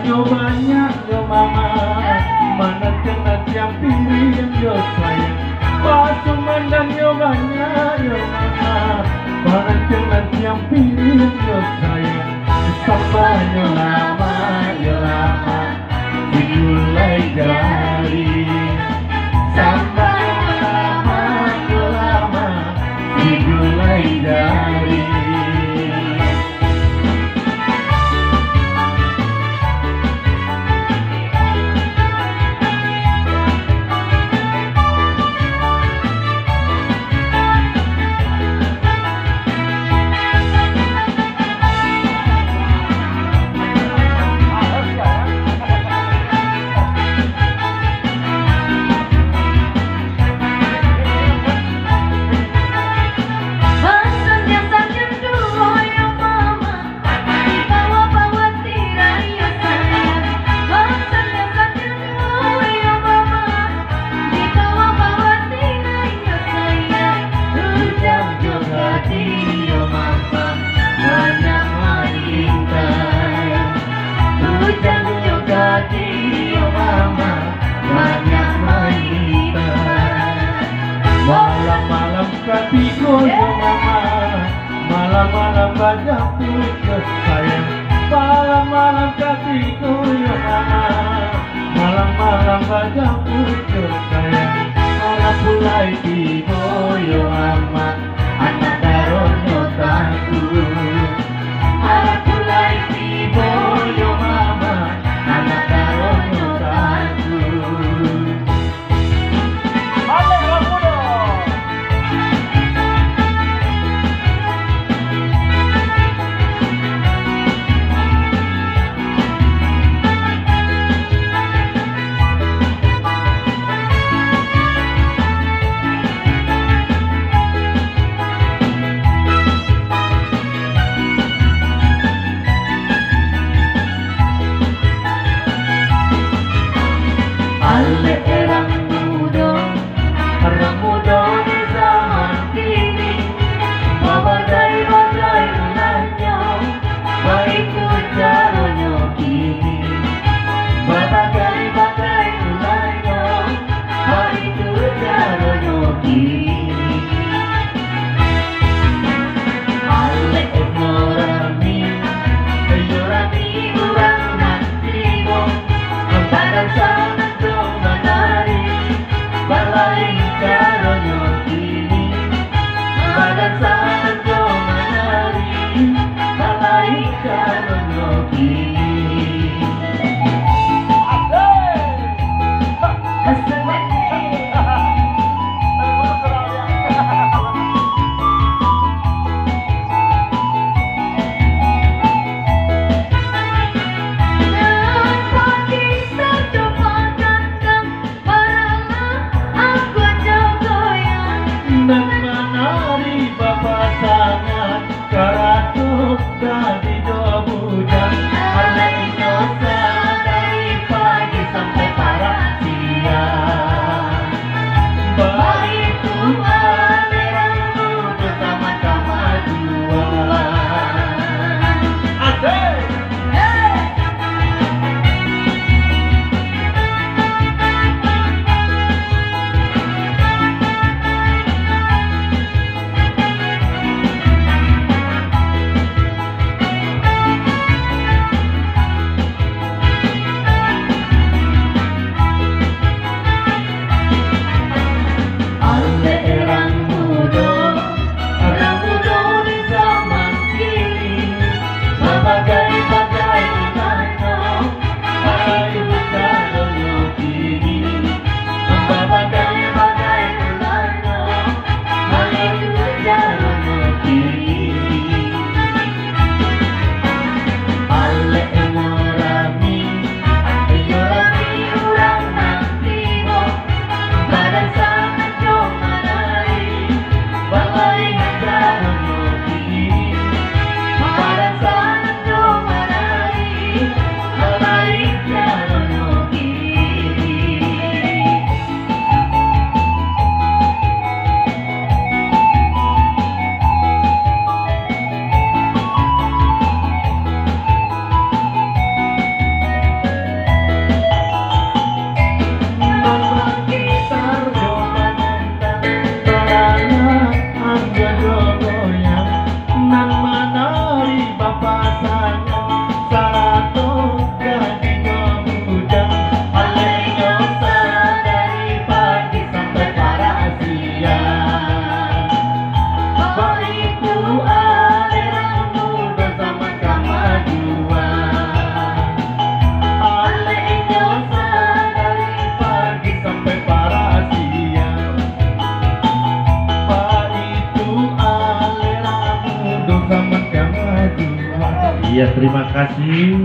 yo banyak yo mama, mana kena tiang piring yo sayang. Pasuman yo banyak yo mama, mana kena tiang piring yo sayang. Sampai yo lama digulai jari. Sampai yo lama digulai jari. Malam-malam katiku yo mama, malam-malam bajaku yo sayang. Malam-malam katiku yo mama, malam-malam bajaku yo sayang. Malam pulai tibo yo mama, anak daron yo taku. Malam pulai tibo yo mama, anak daron yo taku. Orang muda di zaman kini, badai-badai ulahnya, baikku caranya kini. Badai-badai ulahnya, baikku caranya kini. Alek morami, yorami urang nanti mo, badan sana dong menari. Balai caranya kini, badan sana dong menari. Balai caranya kini. Dan menari papasangan karatuk dari dua bujang. Alai dosa dari pagi sampai para siang. Baik Tuhan merangku bersama-sama dua. Asik! Iya, terima kasih.